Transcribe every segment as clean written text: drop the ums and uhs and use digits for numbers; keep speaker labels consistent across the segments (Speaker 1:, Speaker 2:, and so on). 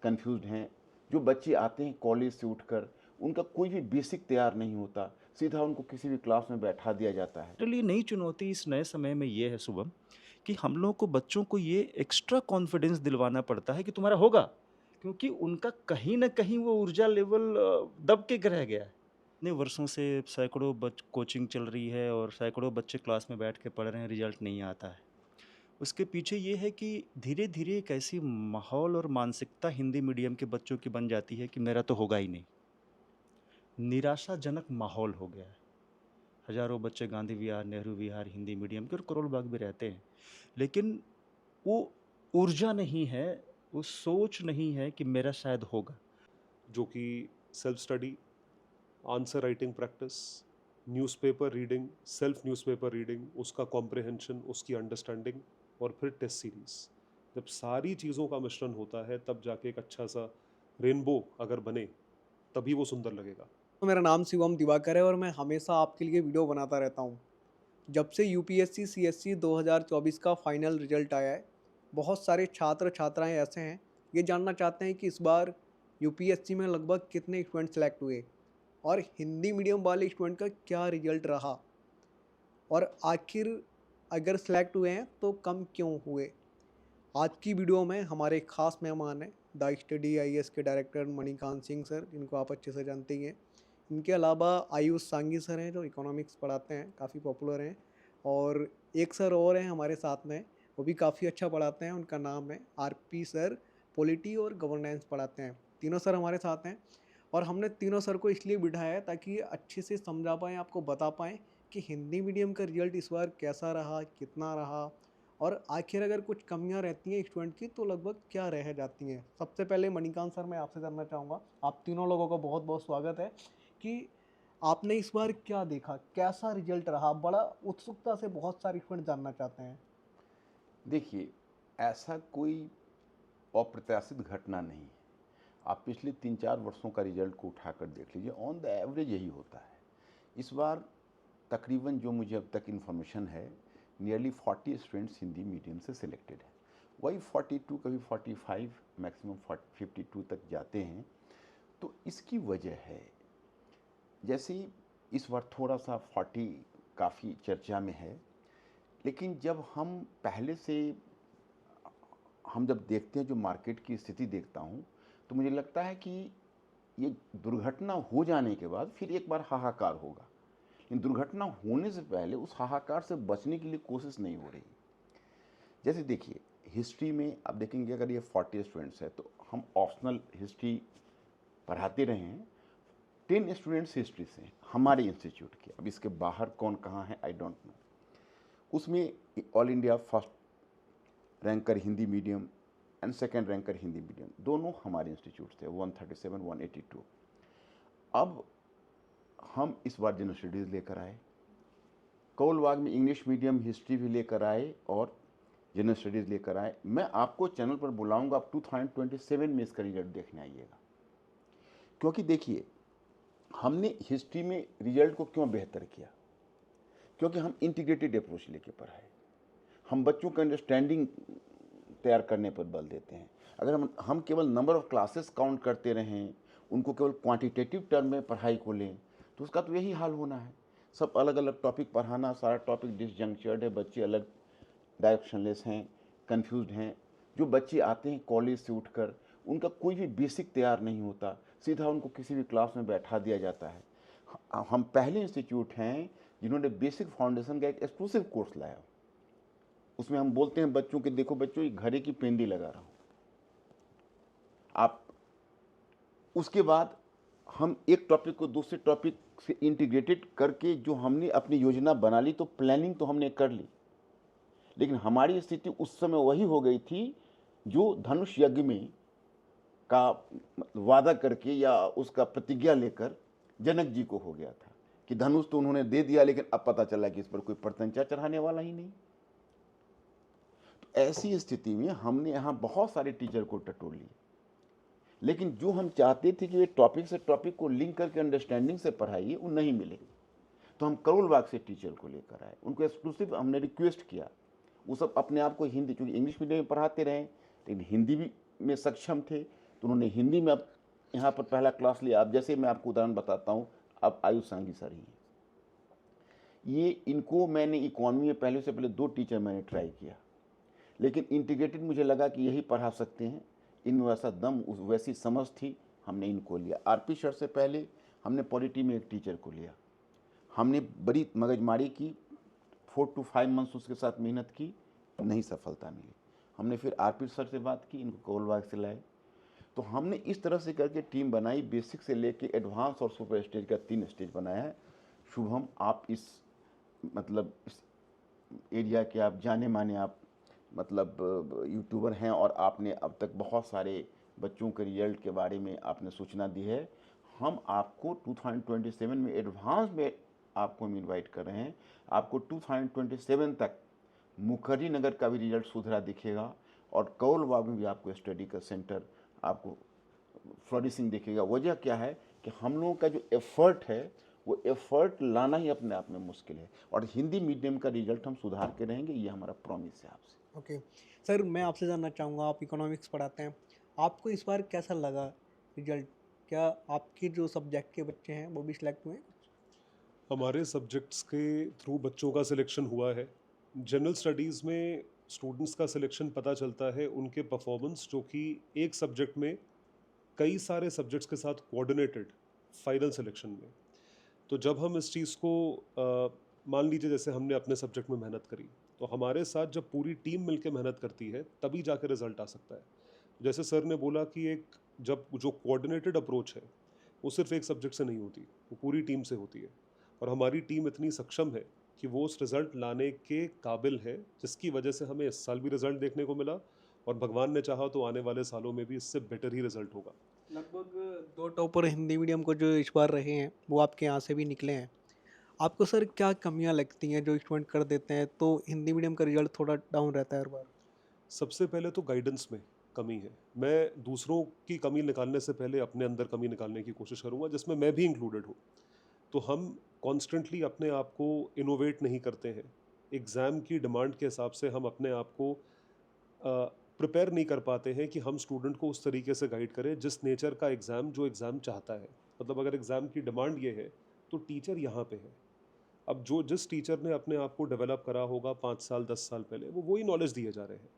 Speaker 1: Confused हैं। जो बच्चे आते हैं कॉलेज से उठकर, उनका कोई भी बेसिक तैयार नहीं होता, सीधा उनको किसी भी क्लास में बैठा दिया जाता है।
Speaker 2: मेरे लिए नई चुनौती इस नए समय में ये है शुभम, कि हम लोगों को बच्चों को ये एक्स्ट्रा कॉन्फिडेंस दिलवाना पड़ता है कि तुम्हारा होगा, क्योंकि उनका कहीं न कहीं वो ऊर्जा लेवल दब के रह गया है। इतने वर्षों से सैकड़ों कोचिंग चल रही है और सैकड़ों बच्चे क्लास में बैठ के पढ़ रहे हैं, रिजल्ट नहीं आता है। उसके पीछे ये है कि धीरे-धीरे एक ऐसी माहौल और मानसिकता हिंदी मीडियम के बच्चों की बन जाती है कि मेरा तो होगा ही नहीं। निराशाजनक माहौल हो गया है। हज़ारों बच्चे गांधी विहार, नेहरू विहार, हिंदी मीडियम के और करोल बाग भी रहते हैं। लेकिन वो ऊर्जा नहीं है, वो सोच नहीं है कि मेरा शायद होगा।
Speaker 3: जो कि self study, answer writing practice, newspaper reading, self newspaper reading, उसका कॉम्प्रिहेंशन, उसकी अंडरस्टैंडिंग और फिर टेस्ट सीरीज। जब सारी चीज़ों का मिश्रण होता है तब जाके एक अच्छा सा रेनबो अगर बने तभी वो सुंदर लगेगा।
Speaker 4: तो मेरा नाम शिवम दिवाकर है और मैं हमेशा आपके लिए वीडियो बनाता रहता हूँ। जब से यूपीएससी सीएससी 2024 का फाइनल रिजल्ट आया है, बहुत सारे छात्र छात्राएं ऐसे हैं, ये जानना चाहते हैं कि इस बार यूपीएससी में लगभग कितने स्टूडेंट सेलेक्ट हुए और हिंदी मीडियम वाले स्टूडेंट का क्या रिजल्ट रहा और आखिर अगर सेलेक्ट हुए हैं तो कम क्यों हुए। आज की वीडियो में हमारे एक खास मेहमान हैं द स्टडी आईएएस के डायरेक्टर मणिकांत सिंह सर, जिनको आप अच्छे से जानते ही हैं। इनके अलावा आयुष सांगी सर हैं जो इकोनॉमिक्स पढ़ाते हैं, काफ़ी पॉपुलर हैं। और एक सर और हैं हमारे साथ में, वो भी काफ़ी अच्छा पढ़ाते हैं, उनका नाम है आरपी सर, पॉलिटी और गवर्नेंस पढ़ाते हैं। तीनों सर हमारे साथ हैं और हमने तीनों सर को इसलिए बिठाया है ताकि ये अच्छे से समझा पाएँ, आपको बता पाएँ कि हिंदी मीडियम का रिजल्ट इस बार कैसा रहा, कितना रहा और आखिर अगर कुछ कमियां रहती हैं स्टूडेंट की तो लगभग क्या रह जाती हैं। सबसे पहले मणिकांत सर मैं आपसे जानना चाहूँगा, आप तीनों लोगों का बहुत बहुत स्वागत है कि आपने इस बार क्या देखा, कैसा रिजल्ट रहा। बड़ा उत्सुकता से बहुत सारे स्टूडेंट जानना चाहते हैं।
Speaker 1: देखिए, ऐसा कोई अप्रत्याशित घटना नहीं है। आप पिछले 3-4 वर्षों का रिजल्ट को उठाकर देख लीजिए, ऑन द एवरेज यही होता है। इस बार तकरीबन जो मुझे अब तक इन्फॉर्मेशन है, नियरली 40 स्टूडेंट्स हिंदी मीडियम से सिलेक्टेड हैं। वही 42, कभी 45, मैक्सिमम 52 तक जाते हैं। तो इसकी वजह है, जैसे इस बार थोड़ा सा 40 काफ़ी चर्चा में है, लेकिन जब हम पहले से हम जब देखते हैं, जो मार्केट की स्थिति देखता हूँ, तो मुझे लगता है कि ये दुर्घटना हो जाने के बाद फिर एक बार हाहाकार होगा। लेकिन दुर्घटना होने से पहले उस हाहाकार से बचने के लिए कोशिश नहीं हो रही। जैसे देखिए, हिस्ट्री में आप देखेंगे, अगर ये 40 स्टूडेंट्स है तो हम ऑप्शनल हिस्ट्री पढ़ाते रहे हैं। 10 स्टूडेंट्स हिस्ट्री से हैं हमारे इंस्टीट्यूट के। अब इसके बाहर कौन कहाँ है आई डोंट नो। उसमें all India first ranker Hindi medium and second ranker Hindi medium दोनों हमारे इंस्टीट्यूट थे, 137, 182। अब हम इस बार जनरल स्टडीज़ लेकर आए, कौलबाग में इंग्लिश मीडियम हिस्ट्री भी लेकर आए और जनरल स्टडीज़ लेकर आए। मैं आपको चैनल पर बुलाऊंगा, आप 2027 में इसका रिजल्ट देखने आइएगा। क्योंकि देखिए, हमने हिस्ट्री में रिजल्ट को क्यों बेहतर किया, क्योंकि हम इंटीग्रेटेड अप्रोच लेके पढ़ाए। हम बच्चों का अंडरस्टैंडिंग तैयार करने पर बल देते हैं। अगर हम केवल नंबर ऑफ क्लासेस काउंट करते रहें, उनको केवल क्वांटिटेटिव टर्म में पढ़ाई को लें, तो उसका तो यही हाल होना है। सब अलग अलग टॉपिक पढ़ाना, सारा टॉपिक डिसजंक्चर्ड है, बच्चे अलग डायरेक्शनलेस हैं, कंफ्यूज्ड हैं। जो बच्चे आते हैं कॉलेज से उठकर, उनका कोई भी बेसिक तैयार नहीं होता, सीधा उनको किसी भी क्लास में बैठा दिया जाता है। हम पहले इंस्टीट्यूट हैं जिन्होंने बेसिक फाउंडेशन का एक एक्सक्लूसिव कोर्स लाया। उसमें हम बोलते हैं बच्चों के, देखो बच्चों, ये घड़े की पेंदी लगा रहा हूँ आप। उसके बाद हम एक टॉपिक को दूसरे टॉपिक से इंटीग्रेटेड करके जो हमने अपनी योजना बना ली, तो प्लानिंग तो हमने कर ली, लेकिन हमारी स्थिति उस समय वही हो गई थी जो धनुष यज्ञ में का वादा करके या उसका प्रतिज्ञा लेकर जनक जी को हो गया था कि धनुष तो उन्होंने दे दिया, लेकिन अब पता चला कि इस पर कोई प्रत्यंचा चढ़ाने वाला ही नहीं। तो ऐसी स्थिति में हमने यहाँ बहुत सारे टीचर को टटोल लिए, लेकिन जो हम चाहते थे कि वे टॉपिक से टॉपिक को लिंक करके अंडरस्टैंडिंग से पढ़ाइए, वो नहीं मिले। तो हम करोल बाग से टीचर को लेकर आए, उनको एक्सक्लूसिव हमने रिक्वेस्ट किया। वो सब अपने आप को हिंदी, क्योंकि इंग्लिश मीडियम में पढ़ाते रहे, लेकिन हिंदी भी में सक्षम थे, तो उन्होंने हिंदी में अब यहाँ पर पहला क्लास लिया। अब जैसे मैं आपको उदाहरण बताता हूँ, अब आयुष सांगी सर ही हैं, ये इनको मैंने इकॉनमी में पहले से पहले 2 टीचर मैंने ट्राई किया, लेकिन इंटीग्रेटेड मुझे लगा कि यही पढ़ा सकते हैं, इनमें वैसा दम वैसी समझ थी, हमने इनको लिया। आरपी सर से पहले हमने पॉलिटी में एक टीचर को लिया, हमने बड़ी मगजमारी की, 4 to 5 मंथ्स उसके साथ मेहनत की, नहीं सफलता मिली। हमने फिर आरपी सर से बात की, इनको कोलबाग से लाए। तो हमने इस तरह से करके टीम बनाई, बेसिक से लेके एडवांस और सुपर स्टेज का 3 स्टेज बनाया है। शुभम, आप इस एरिया के आप जाने माने आप यूट्यूबर हैं, और आपने अब तक बहुत सारे बच्चों के रिजल्ट के बारे में आपने सूचना दी है। हम आपको 2027 में एडवांस में आपको हम इनवाइट कर रहे हैं। आपको 2027 तक मुखर्जी नगर का भी रिजल्ट सुधरा दिखेगा, और कौलबाग में भी आपको स्टडी का सेंटर आपको फ्लोरिशिंग दिखेगा। वजह क्या है कि हम लोगों का जो एफर्ट है, वो एफर्ट लाना ही अपने आप में मुश्किल है, और हिंदी मीडियम का रिजल्ट हम सुधार के रहेंगे, ये हमारा प्रॉमिस है आपसे।
Speaker 4: ओके सर, मैं आपसे जानना चाहूँगा, आप इकोनॉमिक्स पढ़ाते हैं, आपको इस बार कैसा लगा रिजल्ट? क्या आपके जो सब्जेक्ट के बच्चे हैं वो भी सिलेक्ट हुए?
Speaker 3: हमारे सब्जेक्ट्स के थ्रू बच्चों का सिलेक्शन हुआ है। जनरल स्टडीज़ में स्टूडेंट्स का सिलेक्शन पता चलता है उनके परफॉर्मेंस, जो कि एक सब्जेक्ट में कई सारे सब्जेक्ट्स के साथ कोऑर्डिनेटेड फाइनल सिलेक्शन में। तो जब हम इस चीज़ को मान लीजिए जैसे हमने अपने सब्जेक्ट में मेहनत करी, तो हमारे साथ जब पूरी टीम मिलकर मेहनत करती है तभी जाकर रिजल्ट आ सकता है। जैसे सर ने बोला कि एक जब जो कोऑर्डिनेटेड अप्रोच है वो सिर्फ एक सब्जेक्ट से नहीं होती, वो पूरी टीम से होती है, और हमारी टीम इतनी सक्षम है कि वो उस रिज़ल्ट लाने के काबिल है, जिसकी वजह से हमें इस साल भी रिज़ल्ट देखने को मिला, और भगवान ने चाहा तो आने वाले सालों में भी इससे बेटर ही रिज़ल्ट होगा।
Speaker 4: लगभग 2 टॉपर हिंदी मीडियम को जो इस बार रहे हैं वो आपके यहाँ से भी निकले हैं। आपको सर क्या कमियाँ लगती हैं जो स्टूडेंट कर देते हैं तो हिंदी मीडियम का रिजल्ट थोड़ा डाउन रहता है हर बार?
Speaker 3: सबसे पहले तो गाइडेंस में कमी है। मैं दूसरों की कमी निकालने से पहले अपने अंदर कमी निकालने की कोशिश करूँगा, जिसमें मैं भी इंक्लूडेड हूँ। तो हम कॉन्स्टेंटली अपने आप को इनोवेट नहीं करते हैं। एग्ज़ाम की डिमांड के हिसाब से हम अपने आप को प्रिपेयर नहीं कर पाते हैं कि हम स्टूडेंट को उस तरीके से गाइड करें जिस नेचर का एग्ज़ाम जो एग्ज़ाम चाहता है। मतलब अगर एग्ज़ाम की डिमांड ये है तो टीचर यहाँ पे है। अब जो जिस टीचर ने अपने आप को डेवलप करा होगा 5 साल 10 साल पहले, वो वही नॉलेज दिए जा रहे हैं,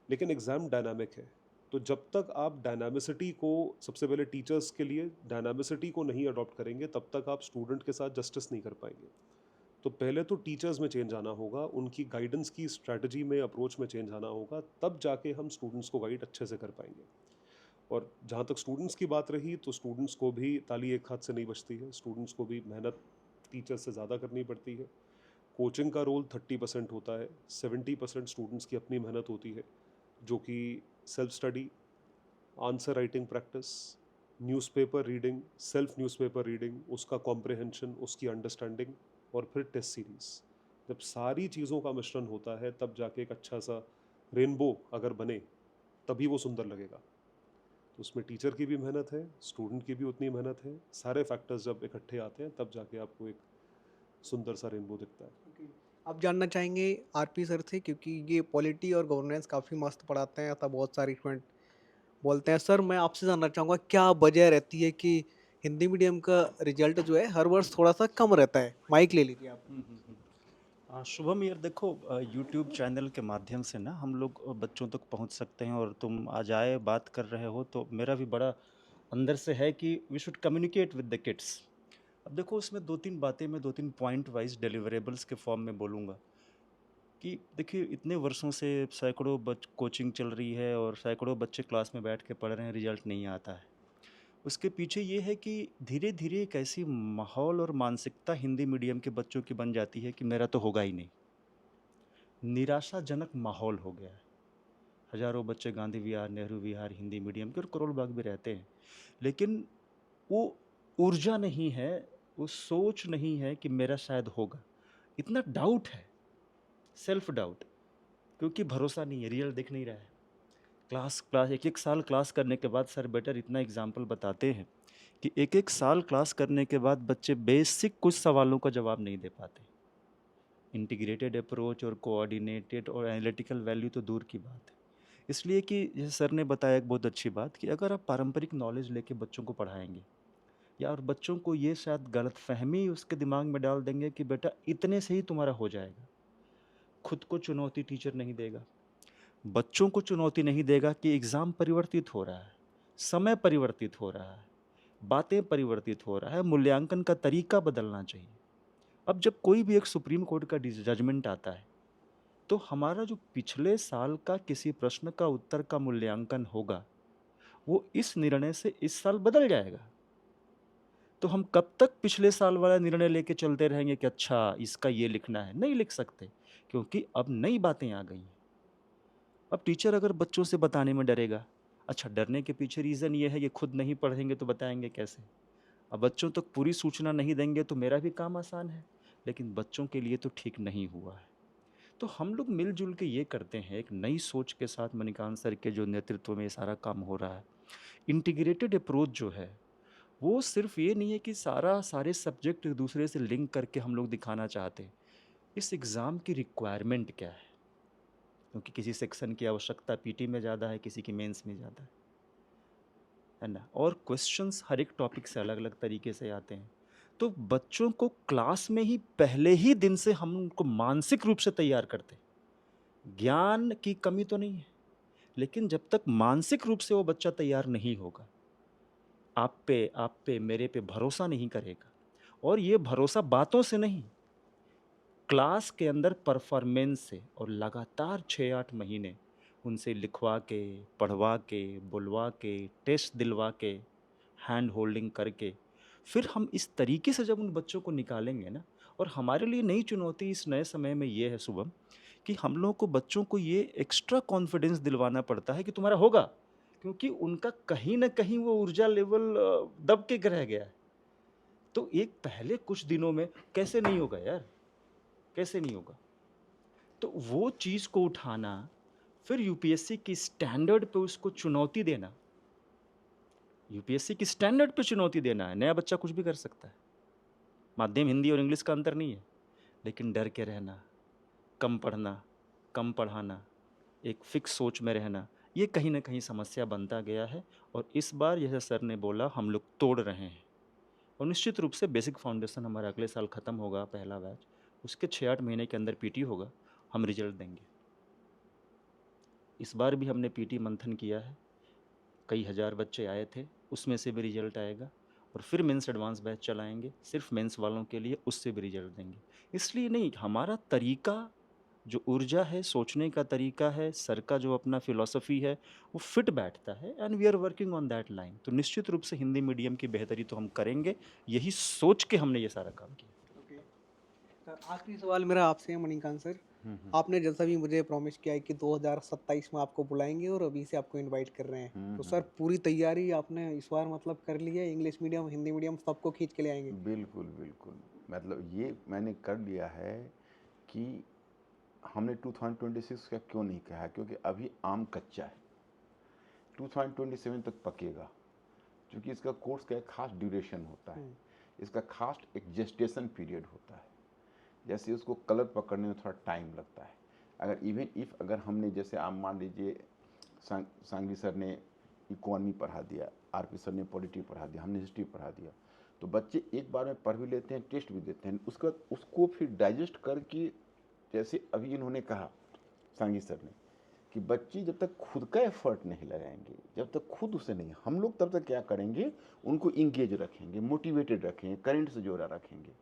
Speaker 3: लेकिन एग्ज़ाम डायनामिक है। तो जब तक आप डायनामिसिटी को, सबसे पहले टीचर्स के लिए डायनामिसिटी को नहीं अडॉप्ट करेंगे, तब तक आप स्टूडेंट के साथ जस्टिस नहीं कर पाएंगे। तो पहले तो टीचर्स में चेंज आना होगा, उनकी गाइडेंस की स्ट्रैटेजी में, अप्रोच में चेंज आना होगा, तब जाके हम स्टूडेंट्स को गाइड अच्छे से कर पाएंगे। और जहाँ तक स्टूडेंट्स की बात रही, तो स्टूडेंट्स को भी ताली एक हाथ से नहीं बजती है, स्टूडेंट्स को भी मेहनत टीचर्स से ज़्यादा करनी पड़ती है। कोचिंग का रोल 30% होता है, 70% स्टूडेंट्स की अपनी मेहनत होती है, जो कि self study, answer writing practice, newspaper reading, self newspaper reading, उसका कॉम्प्रहेंशन, उसकी अंडरस्टैंडिंग, और फिर टेस्ट सीरीज़। जब सारी चीज़ों का मिश्रण होता है तब जाके एक अच्छा सा रेनबो अगर बने, तभी वो सुंदर लगेगा। तो उसमें टीचर की भी मेहनत है, स्टूडेंट की भी उतनी मेहनत है, सारे फैक्टर्स जब इकट्ठे आते हैं तब जाके आपको एक सुंदर सा रेनबो दिखता है।
Speaker 4: आप जानना चाहेंगे आरपी सर से, क्योंकि ये पॉलिटी और गवर्नेंस काफ़ी मस्त पढ़ाते हैं, ऐसा बहुत सारे स्टूडेंट बोलते हैं। सर, मैं आपसे जानना चाहूँगा क्या वजह रहती है कि हिंदी मीडियम का रिजल्ट जो है हर वर्ष थोड़ा सा कम रहता है? माइक ले लीजिए आप।
Speaker 2: हाँ, शुभम, यार देखो, यूट्यूब चैनल के माध्यम से ना हम लोग बच्चों तक पहुंच सकते हैं, और तुम आज आए बात कर रहे हो तो मेरा भी बड़ा अंदर से है कि we should communicate with the kids. अब देखो, उसमें 2-3 बातें मैं 2-3 पॉइंट वाइज डिलीवरेबल्स के फॉर्म में बोलूँगा कि देखिए, इतने वर्षों से सैकड़ों कोचिंग चल रही है और सैकड़ों बच्चे क्लास में बैठ के पढ़ रहे हैं, रिजल्ट नहीं आता है। उसके पीछे ये है कि धीरे धीरे एक ऐसी माहौल और मानसिकता हिंदी मीडियम के बच्चों की बन जाती है कि मेरा तो होगा ही नहीं। निराशाजनक माहौल हो गया है। हजारों बच्चे गांधी विहार, नेहरू विहार, हिंदी मीडियम के और करोल बाग भी रहते हैं, लेकिन वो ऊर्जा नहीं है, वो सोच नहीं है कि मेरा शायद होगा। इतना डाउट है, सेल्फ डाउट, क्योंकि भरोसा नहीं है, रिजल्ट दिख नहीं रहा है। क्लास क्लास एक एक साल क्लास करने के बाद सर बेटर इतना एग्जाम्पल बताते हैं कि एक एक साल क्लास करने के बाद बच्चे बेसिक कुछ सवालों का जवाब नहीं दे पाते। इंटीग्रेटेड अप्रोच और कोऑर्डिनेटेड और एनालिटिकल वैल्यू तो दूर की बात है। इसलिए कि जैसे सर ने बताया एक बहुत अच्छी बात कि अगर आप पारंपरिक नॉलेज लेके बच्चों को पढ़ाएंगे या और बच्चों को ये शायद गलतफहमी उसके दिमाग में डाल देंगे कि बेटा इतने से ही तुम्हारा हो जाएगा, खुद को चुनौती टीचर नहीं देगा, बच्चों को चुनौती नहीं देगा कि एग्ज़ाम परिवर्तित हो रहा है, समय परिवर्तित हो रहा है, बातें परिवर्तित हो रहा है, मूल्यांकन का तरीका बदलना चाहिए। अब जब कोई भी एक सुप्रीम कोर्ट का जजमेंट आता है तो हमारा जो पिछले साल का किसी प्रश्न का उत्तर का मूल्यांकन होगा वो इस निर्णय से इस साल बदल जाएगा। तो हम कब तक पिछले साल वाला निर्णय लेके चलते रहेंगे कि अच्छा इसका ये लिखना है? नहीं लिख सकते, क्योंकि अब नई बातें आ गई हैं। अब टीचर अगर बच्चों से बताने में डरेगा, अच्छा डरने के पीछे रीज़न ये है कि खुद नहीं पढ़ेंगे तो बताएंगे कैसे? अब बच्चों तक पूरी सूचना नहीं देंगे तो मेरा भी काम आसान है, लेकिन बच्चों के लिए तो ठीक नहीं हुआ है। तो हम लोग मिलजुल के ये करते हैं, एक नई सोच के साथ मणिकांत सर के जो नेतृत्व में ये सारा काम हो रहा है। इंटीग्रेटेड अप्रोच जो है वो सिर्फ ये नहीं है कि सारे सब्जेक्ट एक दूसरे से लिंक करके हम लोग दिखाना चाहते हैं। इस एग्ज़ाम की रिक्वायरमेंट क्या है, क्योंकि किसी सेक्शन की आवश्यकता पीटी में ज़्यादा है, किसी की मेंस में ज़्यादा है ना, और क्वेश्चंस हर एक टॉपिक से अलग अलग तरीके से आते हैं। तो बच्चों को क्लास में ही पहले ही दिन से हम उनको मानसिक रूप से तैयार करते हैं। ज्ञान की कमी तो नहीं है, लेकिन जब तक मानसिक रूप से वो बच्चा तैयार नहीं होगा, आप पे मेरे पे भरोसा नहीं करेगा। और ये भरोसा बातों से नहीं, क्लास के अंदर परफॉर्मेंस से, और लगातार 6-8 महीने उनसे लिखवा के, पढ़वा के, बुलवा के, टेस्ट दिलवा के, हैंड होल्डिंग करके, फिर हम इस तरीके से जब उन बच्चों को निकालेंगे ना। और हमारे लिए नई चुनौती इस नए समय में ये है शुभम, कि हम लोगों को बच्चों को ये एक्स्ट्रा कॉन्फिडेंस दिलवाना पड़ता है कि तुम्हारा होगा, क्योंकि उनका कहीं ना कहीं वो ऊर्जा लेवल दब के रह गया है। तो एक पहले कुछ दिनों में कैसे नहीं होगा यार, कैसे नहीं होगा? तो वो चीज़ को उठाना, फिर यूपीएससी की स्टैंडर्ड पे उसको चुनौती देना, यूपीएससी की स्टैंडर्ड पे चुनौती देना है। नया बच्चा कुछ भी कर सकता है, माध्यम हिंदी और इंग्लिश का अंतर नहीं है, लेकिन डर के रहना, कम पढ़ना, कम पढ़ाना, एक फिक्स सोच में रहना, ये कहीं ना कहीं समस्या बनता गया है। और इस बार जैसे सर ने बोला हम लोग तोड़ रहे हैं। और निश्चित रूप से बेसिक फाउंडेशन हमारा अगले साल ख़त्म होगा, पहला बैच, उसके 6-8 महीने के अंदर पीटी होगा, हम रिजल्ट देंगे। इस बार भी हमने पीटी मंथन किया है, कई हज़ार बच्चे आए थे, उसमें से भी रिजल्ट आएगा। और फिर मेंस एडवांस बैच चलाएंगे सिर्फ मेंस वालों के लिए, उससे भी रिजल्ट देंगे। इसलिए नहीं, हमारा तरीका, जो ऊर्जा है, सोचने का तरीका है, सर का जो अपना फिलॉसफी है, वो फिट बैठता है, and we are working on that line. तो निश्चित रूप से हिंदी मीडियम की बेहतरी तो हम करेंगे, यही सोच के हमने ये सारा काम किया।
Speaker 4: ओके सर, आखिरी सवाल मेरा आपसे है मणिकांत सर। आपने जैसा भी मुझे प्रॉमिस किया है कि 2027 में आपको बुलाएंगे और अभी से आपको इनवाइट कर रहे हैं, तो सर पूरी तैयारी आपने इस बार मतलब कर ली है? इंग्लिश मीडियम, हिंदी मीडियम सबको खींच के ले आएंगे?
Speaker 1: बिल्कुल बिल्कुल, मतलब ये मैंने कर लिया है कि हमने 2026 का क्यों नहीं कहा, क्योंकि अभी आम कच्चा है, 2027 तक पकेगा। क्योंकि इसका कोर्स का एक खास ड्यूरेशन होता है, इसका खास एक जेस्टेशन पीरियड होता है। जैसे उसको कलर पकड़ने में थोड़ा टाइम लगता है। अगर हमने जैसे आप मान लीजिए सांगवी सर ने इकोनॉमी पढ़ा दिया, आरपी सर ने पॉलिटी पढ़ा दिया, हमने हिस्ट्री पढ़ा दिया, तो बच्चे एक बार में पढ़ भी लेते हैं, टेस्ट भी देते हैं, उसके बाद उसको फिर डाइजेस्ट करके, जैसे अभी इन्होंने कहा सांगी सर ने कि बच्चे जब तक खुद का एफर्ट नहीं लगाएंगे, जब तक खुद उसे नहीं, हम लोग तब तक क्या करेंगे, उनको इंगेज रखेंगे, मोटिवेटेड रखेंगे, करंट से जोड़ा रखेंगे,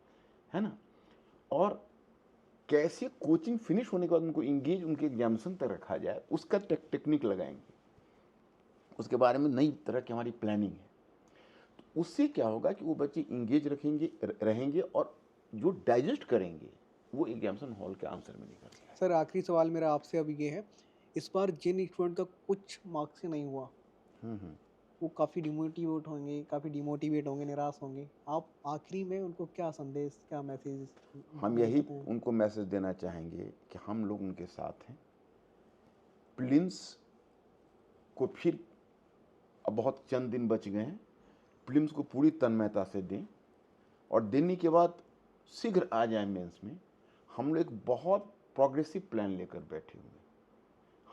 Speaker 1: है ना। और कैसे कोचिंग फिनिश होने के बाद उनको इंगेज, उनके एग्जामिनेशन तक रखा जाए, उसका टेक्निक लगाएंगे, उसके बारे में नई तरह की हमारी प्लानिंग है। तो उससे क्या होगा कि वो बच्चे इंगेज रहेंगे और जो डाइजेस्ट करेंगे वो एग्जामिनेशन हॉल के आंसर में निकल जाए।
Speaker 4: सर आखिरी सवाल मेरा आपसे अभी ये है, इस बार जिन स्टूडेंट का कुछ मार्क्स से नहीं हुआ वो काफ़ी डिमोटिवेट होंगे, निराश होंगे, आप आखिरी में उनको क्या संदेश, क्या मैसेज
Speaker 1: हम
Speaker 4: दे
Speaker 1: यही
Speaker 4: सकते हैं?
Speaker 1: उनको मैसेज देना चाहेंगे कि हम लोग उनके साथ हैं। प्रीलिम्स को फिर, अब बहुत चंद दिन बच गए हैं, प्रीलिम्स को पूरी तन्मयता से दें और देने के बाद शीघ्र आ जाए मेंस में। हम लोग एक बहुत प्रोग्रेसिव प्लान लेकर बैठे हुए हैं।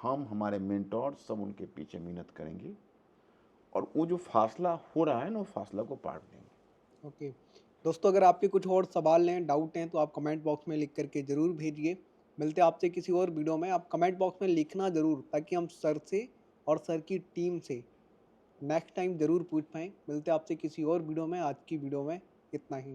Speaker 1: हम हमारे मेंटोर सब उनके पीछे मेहनत करेंगे और वो जो फासला हो रहा है ना, वो फासला को पार देंगे।
Speaker 4: ओके दोस्तों, अगर आपके कुछ और सवाल हैं, डाउट हैं, तो आप कमेंट बॉक्स में लिख करके ज़रूर भेजिए। मिलते हैं आपसे किसी और वीडियो में। आप कमेंट बॉक्स में लिखना ज़रूर, ताकि हम सर से और सर की टीम से नेक्स्ट टाइम ज़रूर पूछ पाएँ। मिलते हैं आपसे किसी और वीडियो में। आज की वीडियो में इतना ही।